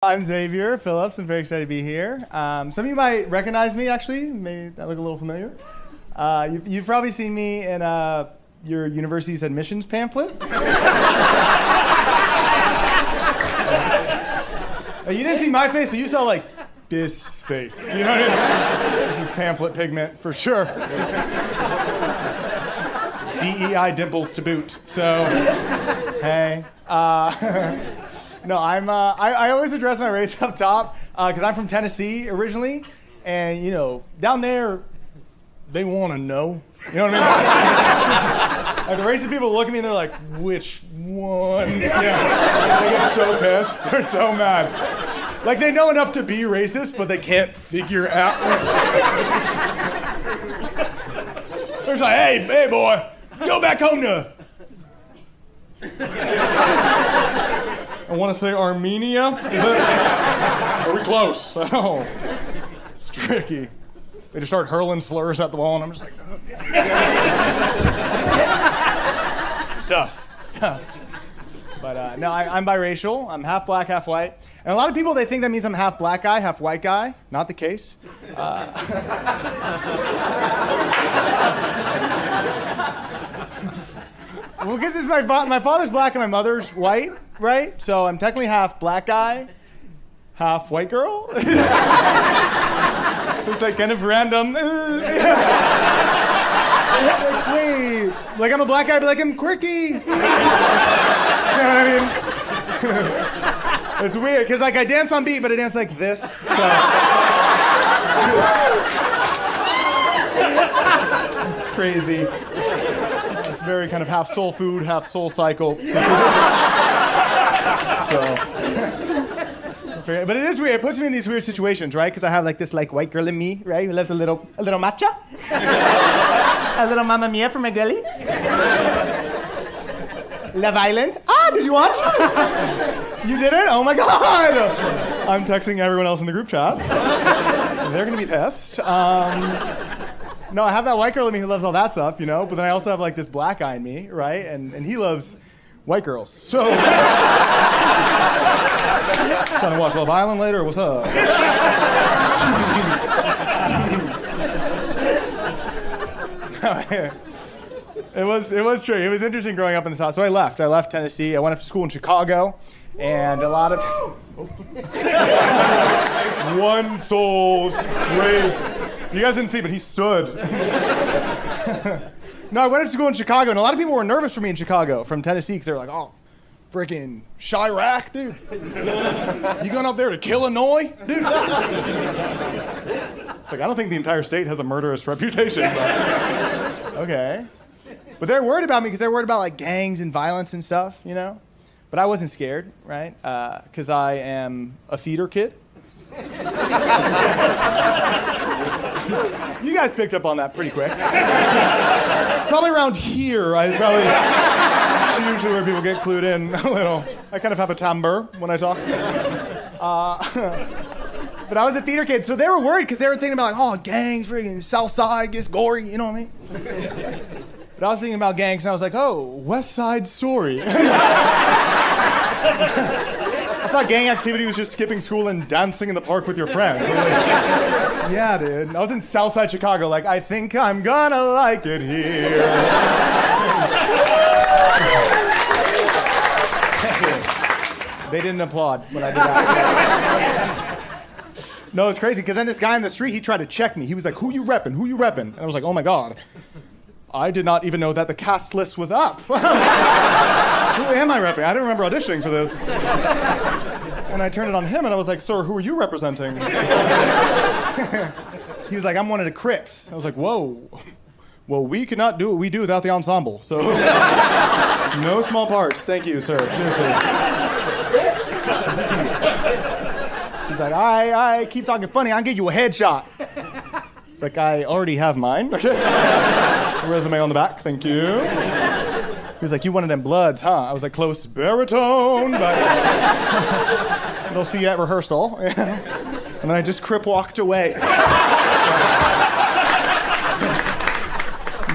I'm Xavier Phillips. I'm very excited to be here. Some of you might recognize me, actually. Maybe I look a little familiar. You've probably seen me in your university's admissions pamphlet. You didn't see my face, but you saw, like, this face. You know what I mean? This is Pamphlet Pigment, for sure. DEI dimples to boot. So, hey. No, I always address my race up top because I'm from Tennessee originally, and you know, down there, they want to know. You know what I mean? Like the racist people look at me and they're like, "Which one?" Yeah, they get so pissed. They're so mad. Like they know enough to be racist, but they can't figure out. They're just like, "Hey, boy, go back home to." I want to say Armenia. Is it? Are we close? Oh, it's tricky. They just start hurling slurs at the wall, and I'm just like, stuff. But no, I'm biracial. I'm half black, half white. And a lot of people, they think that means I'm half black guy, half white guy. Not the case. Well, because it's my father's black and my mother's white, right? So I'm technically half black guy, half white girl. It's like kind of random. Wait, like I'm a black guy, but like I'm quirky. You know what I mean? It's weird because like I dance on beat, but I dance like this. So. It's crazy. It's very kind of half soul food, half soul cycle. But it is weird. It puts me in these weird situations, right? Because I have like this like white girl in me, right? Who loves a little matcha, a little Mamma Mia for my girlie. Love Island. Ah, did you watch? You didn't? Oh my God! I'm texting everyone else in the group chat. They're gonna be pissed. No, I have that white girl in me who loves all that stuff, you know, but then I also have like this black guy in me, right? And he loves white girls. So trying to watch Love Island later, what's up? It was true. It was interesting growing up in this house. So I left Tennessee. I went up to school in Chicago, and a lot of one soul raised. You guys didn't see, but he stood. No, I went to school in Chicago, and a lot of people were nervous for me in Chicago from Tennessee because they were like, "Oh, freaking Chirac, dude! You going up there to kill Illinois, dude?" It's like I don't think the entire state has a murderous reputation. But, okay, but they're worried about me because they're worried about like gangs and violence and stuff, you know. But I wasn't scared, right? Because I am a theater kid. You guys picked up on that pretty quick. Probably around here, it's usually where people get clued in a little. I kind of have a timbre when I talk. But I was a theater kid, so they were worried because they were thinking about, like, oh, gangs, freaking South Side gets gory, you know what I mean? But I was thinking about gangs, and I was like, oh, West Side Story. I thought gang activity was just skipping school and dancing in the park with your friends. Like, yeah, dude. I was in Southside Chicago, like, I think I'm gonna like it here. They didn't applaud when I did that. No, it's crazy, because then this guy in the street, he tried to check me. He was like, who you repping? And I was like, oh my God. I did not even know that the cast list was up. Who am I repping? I didn't remember auditioning for this. And I turned it on him, and I was like, sir, who are you representing? He was like, I'm one of the Crips. I was like, whoa. Well, we could not do what we do without the ensemble. So, no small parts. Thank you, sir. Seriously. He's like, I keep talking funny. I'll give you a headshot. It's like, I already have mine. Resume on the back, thank you. He was like, you one of them bloods, huh? I was like, close baritone, but we'll see you at rehearsal. And then I just crip walked away.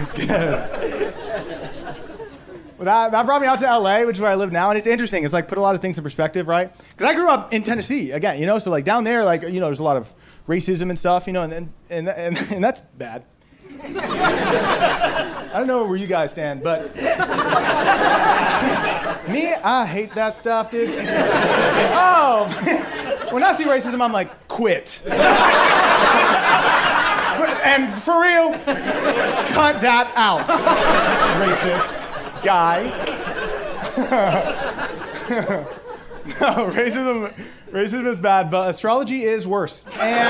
It's good. that brought me out to LA, which is where I live now, and it's interesting. It's like put a lot of things in perspective, right? Because I grew up in Tennessee, again, so like down there, like there's a lot of racism and stuff, and that's bad. I don't know where you guys stand, but me, I hate that stuff, dude. Oh, when I see racism, I'm like, quit. And for real, cut that out, racist guy. No, racism is bad, but astrology is worse. And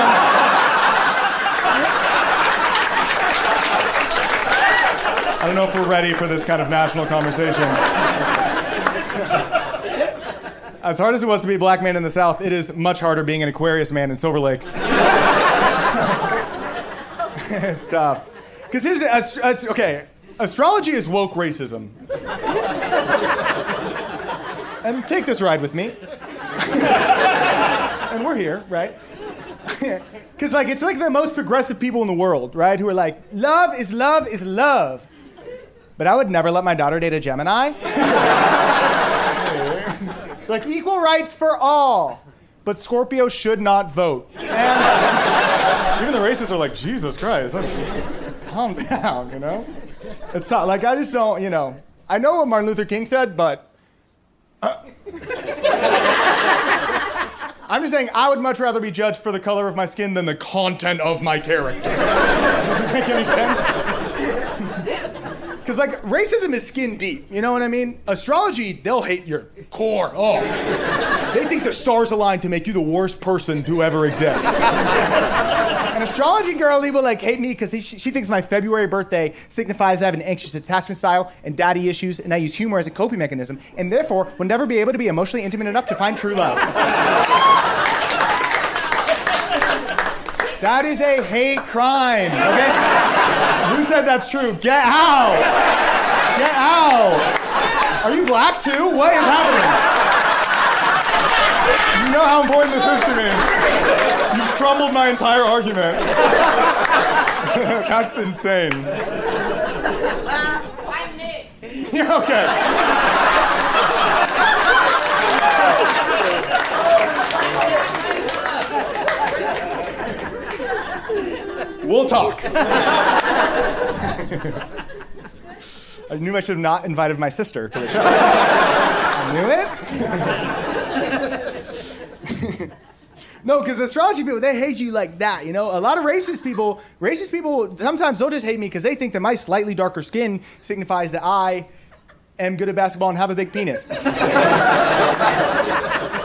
I don't know if we're ready for this kind of national conversation. As hard as it was to be a black man in the South, it is much harder being an Aquarius man in Silver Lake. It's tough. Because here's okay, astrology is woke racism. And take this ride with me. And we're here, right? Because like it's like the most progressive people in the world, right? Who are like, love is love is love. But I would never let my daughter date a Gemini. Like equal rights for all. But Scorpio should not vote. And even the racists are like, Jesus Christ, calm down, It's not like I just don't, I know what Martin Luther King said, but I'm just saying I would much rather be judged for the color of my skin than the content of my character. Does it make any sense? Because, like, racism is skin deep, you know what I mean? Astrology, they'll hate your core. Oh, they think the stars align to make you the worst person to ever exist. An astrology girlie will, like, hate me because she thinks my February birthday signifies I have an anxious attachment style and daddy issues, and I use humor as a coping mechanism, and therefore will never be able to be emotionally intimate enough to find true love. That is a hate crime, okay? Who said that's true? Get out! Get out! Are you black too? What is happening? You know how important this is to me. You've crumbled my entire argument. That's insane. I'm mixed. Yeah, okay. We'll talk. I knew I should have not invited my sister to the show. I knew it. No, because astrology people, they hate you like that, A lot of racist people, sometimes they'll just hate me because they think that my slightly darker skin signifies that I am good at basketball and have a big penis.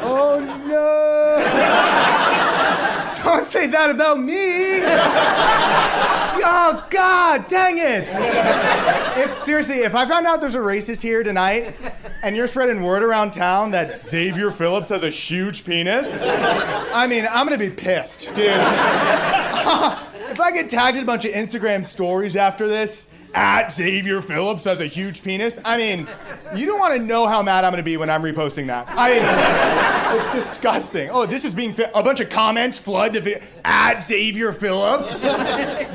Oh, no. Don't say that about me. Oh, God, dang it. If I found out there's a racist here tonight and you're spreading word around town that Xavier Phillips has a huge penis, I mean, I'm going to be pissed, dude. If I get tagged in a bunch of Instagram stories after this, at Xavier Phillips has a huge penis, I mean, you don't want to know how mad I'm going to be when I'm reposting that. It's disgusting. Oh, this is being a bunch of comments flood the video. At Xavier Phillips, Zavior.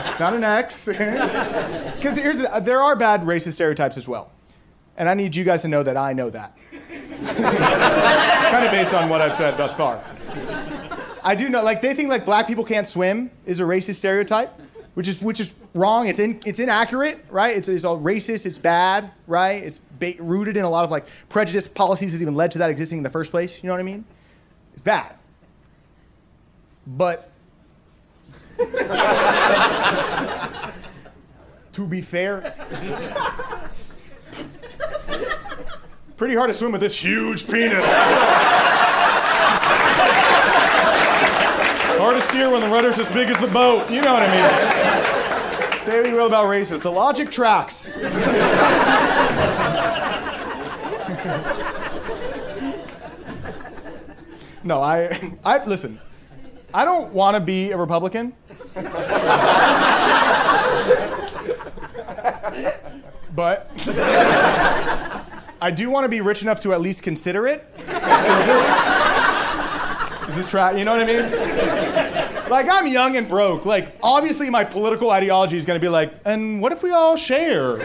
It's not an X. Because there are bad racist stereotypes as well. And I need you guys to know that I know that. Kind of based on what I've said thus far. I do know, like, they think, like, black people can't swim is a racist stereotype, which is wrong. It's inaccurate, right? It's all racist. It's bad, right? It's rooted in a lot of, like, prejudice policies that even led to that existing in the first place. You know what I mean? It's bad. But to be fair, pretty hard to swim with this huge penis. Hard to steer when the rudder's as big as the boat. You know what I mean. Say what you will about races. The logic tracks. No, I listen. I don't want to be a Republican. But I do want to be rich enough to at least consider it. Is this track? You know what I mean? Like, I'm young and broke. Like, obviously my political ideology is going to be like, and what if we all share?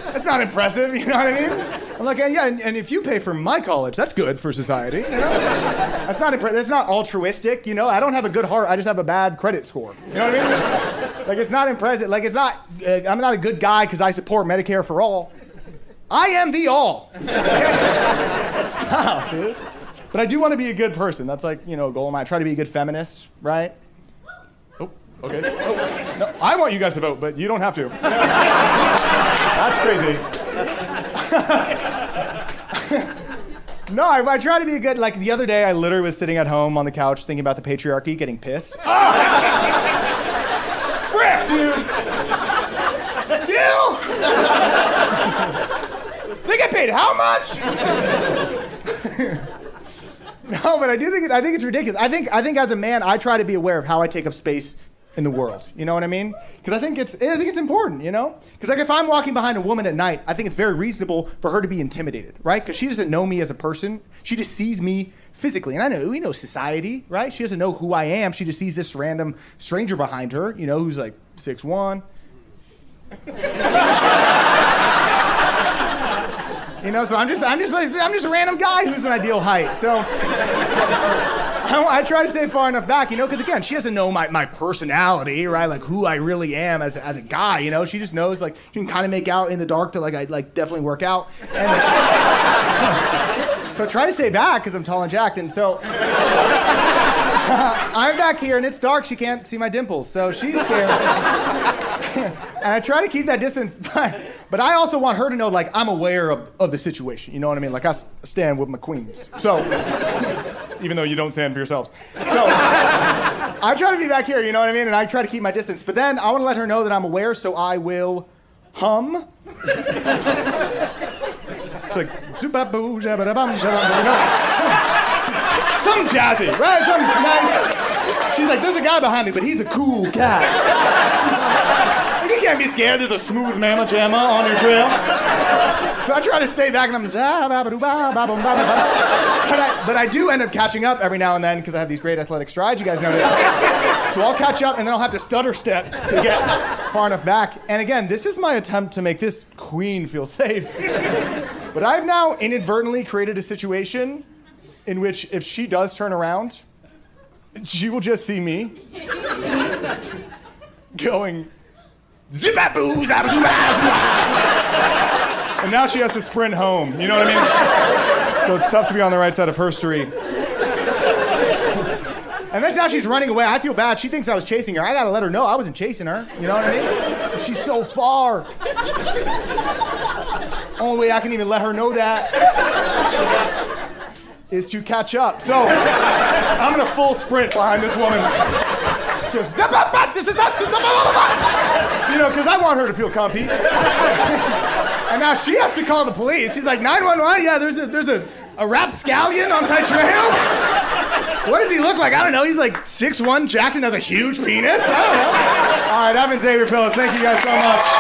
That's not impressive, you know what I mean? I'm like, and if you pay for my college, that's good for society. You know? That's not that's not altruistic, you know? I don't have a good heart, I just have a bad credit score. You know what I mean? Like, it's not impressive. Like, it's not, I'm not a good guy because I support Medicare for all. I am the all. Stop, dude. But I do want to be a good person. That's like, you know, a goal of mine. I try to be a good feminist, right? Oh, okay. Oh, no, I want you guys to vote, but you don't have to. That's crazy. No, I try to be a good, like the other day I literally was sitting at home on the couch thinking about the patriarchy, getting pissed. Oh! Frick, dude! Still? They get paid how much? No, but I think it's ridiculous. I think as a man, I try to be aware of how I take up space in the world. You know what I mean? Because I think it's important, you know? Because like if I'm walking behind a woman at night, I think it's very reasonable for her to be intimidated, right? Because she doesn't know me as a person. She just sees me physically. And we know society, right? She doesn't know who I am. She just sees this random stranger behind her, you know, who's like 6'1". You know, so I'm just a random guy who's an ideal height. So I try to stay far enough back, you know, because again, she doesn't know my personality, right? Like who I really am as a guy, you know. She just knows like she can kind of make out in the dark that like I like definitely work out. And, so I try to stay back because I'm tall and jacked, and so I'm back here and it's dark. She can't see my dimples, so she's there. And I try to keep that distance, but I also want her to know, like, I'm aware of the situation. You know what I mean? Like, I stand with my queens. So, even though you don't stand for yourselves. So, I try to be back here, you know what I mean? And I try to keep my distance. But then I want to let her know that I'm aware, so I will hum. It's like, zoop-a-boo, jabba-da-bum, jabba-da-bum, you know? Something jazzy, right? Something nice. She's like, there's a guy behind me, but he's a cool cat. Like, you can't be scared. There's a smooth mamma jamma on your trail. So I try to stay back, and I'm but I do end up catching up every now and then because I have these great athletic strides, you guys notice. So I'll catch up, and then I'll have to stutter step to get far enough back. And again, this is my attempt to make this queen feel safe. But I've now inadvertently created a situation in which if she does turn around, she will just see me going, zip-a-boo, and now she has to sprint home. You know what I mean? So it's tough to be on the right side of her street. And then now she's running away. I feel bad. She thinks I was chasing her. I gotta let her know I wasn't chasing her. You know what I mean? She's so far. Only way I can even let her know that is to catch up. So I'm in a full sprint behind this woman. Just, you know, because I want her to feel comfy. And now she has to call the police. She's like, 911, yeah, there's a rapscallion on my trail. What does he look like? I don't know. He's like 6'1", jacked and has a huge penis. I don't know. All right, I've been Xavier Phillips. Thank you guys so much.